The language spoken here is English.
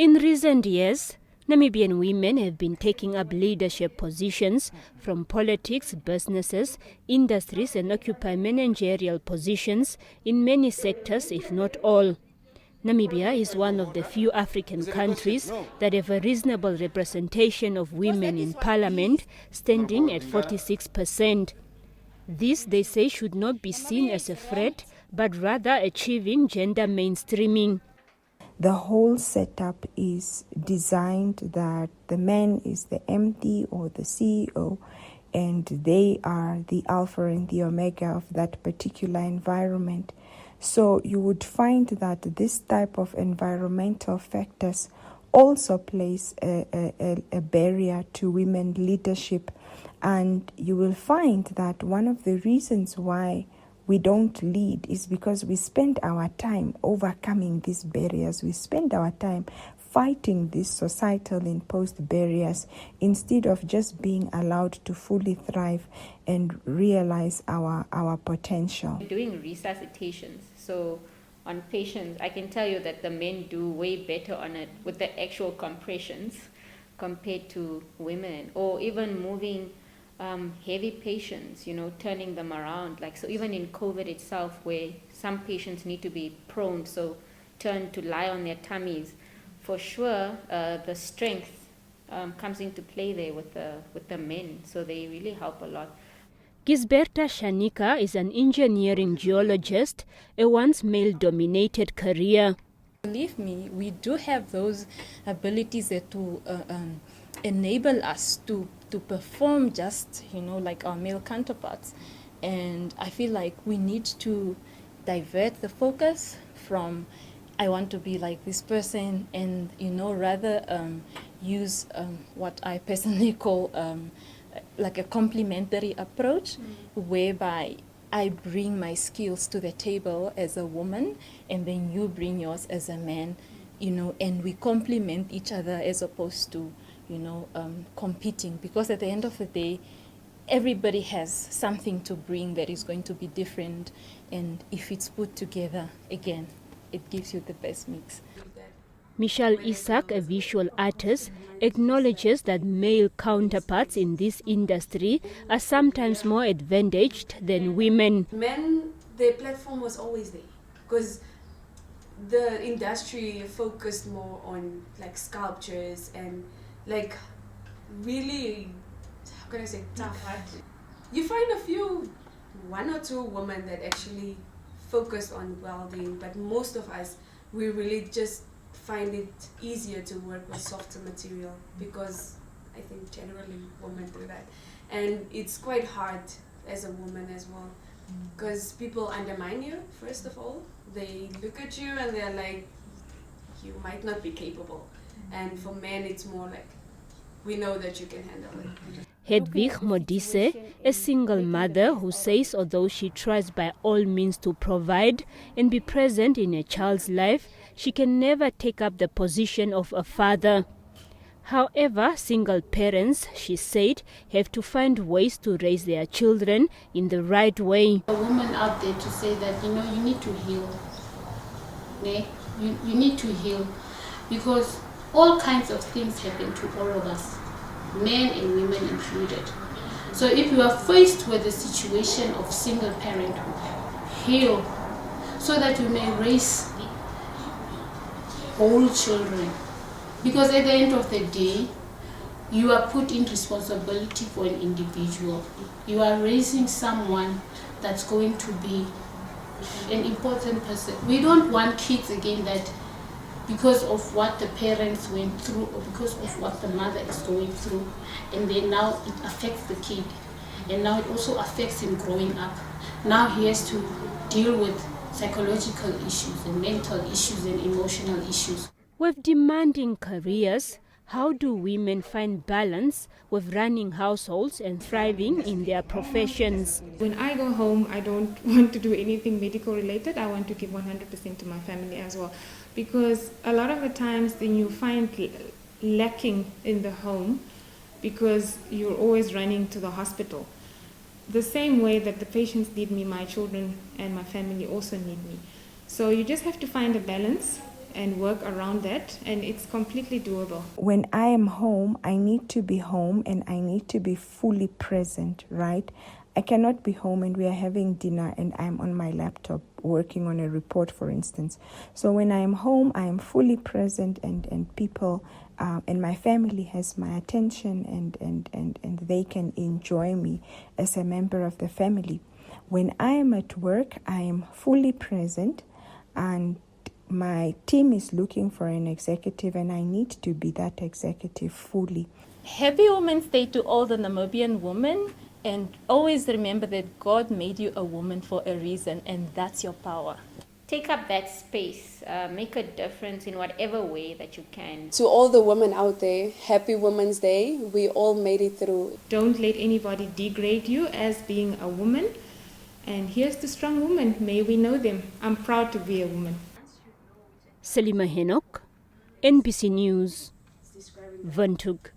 In recent years, Namibian women have been taking up leadership positions from politics, businesses, industries and occupy managerial positions in many sectors, if not all. Namibia is one of the few African countries that have a reasonable representation of women in parliament, standing at 46%. This, they say, should not be seen as a threat, but rather achieving gender mainstreaming. The whole setup is designed that the man is the MD or the CEO, and they are the alpha and the omega of that particular environment. So you would find that this type of environmental factors also place a barrier to women leadership. And you will find that one of the reasons why we don't lead is because we spend our time overcoming these barriers. We spend our time fighting these societal imposed barriers instead of just being allowed to fully thrive and realize our potential. Doing resuscitations, so on patients, I can tell you that the men do way better on it with the actual compressions compared to women, or even moving heavy patients, turning them around. So even in COVID itself, where some patients need to be prone, so turned to lie on their tummies, for sure the strength comes into play there with the men, so they really help a lot. Gisberta Shanika is an engineering geologist, a once male-dominated career. Believe me, we do have those abilities to enable us to perform just, like our male counterparts. And I feel like we need to divert the focus from, I want to be like this person, and, rather use what I personally call like a complementary approach, whereby I bring my skills to the table as a woman, and then you bring yours as a man, and we complement each other as opposed to, competing. Because at the end of the day, everybody has something to bring that is going to be different, and if it's put together, again, it gives you the best mix. Michelle Isaac, a visual artist, acknowledges that male counterparts in this industry are sometimes more advantaged than women. Men, their platform was always there because the industry focused more on sculptures and really, how can I say, tough. You find one or two women that actually focus on welding, but most of us, we really just find it easier to work with softer material because I think generally women do that. And it's quite hard as a woman as well because people undermine you, first of all. They look at you and they're like, you might not be capable. And for men, it's more like, we know that you can handle it. Hedwig Modise, a single mother who says although she tries by all means to provide and be present in a child's life, she can never take up the position of a father. However, single parents, she said, have to find ways to raise their children in the right way. A woman out there to say that, you need to heal. Okay? You need to heal because all kinds of things happen to all of us, men and women included. So if you are faced with a situation of single parenthood, heal so that you may raise whole children. Because at the end of the day, you are put in responsibility for an individual. You are raising someone that's going to be an important person. We don't want kids again that because of what the parents went through or because of what the mother is going through, and then now it affects the kid, and now it also affects him growing up. Now he has to deal with psychological issues and mental issues and emotional issues. With demanding careers, how do women find balance with running households and thriving in their professions? When I go home, I don't want to do anything medical related. I want to give 100% to my family as well. Because a lot of the times then you find lacking in the home because you're always running to the hospital. The same way that the patients need me, my children and my family also need me. So you just have to find a balance and work around that, and it's completely doable. When I am home, I need to be home and I need to be fully present, right? I cannot be home and we are having dinner and I'm on my laptop working on a report, for instance. So when I am home, I am fully present and people and my family has my attention and they can enjoy me as a member of the family. When I am at work, I am fully present and my team is looking for an executive and I need to be that executive fully. Happy Women's Day to all the Namibian women, and always remember that God made you a woman for a reason, and that's your power. Take up that space, make a difference in whatever way that you can. To all the women out there, happy Women's Day. We all made it through. Don't let anybody degrade you as being a woman. And here's the strong woman. May we know them. I'm proud to be a woman. Selima Henok, NBC News, Windhoek.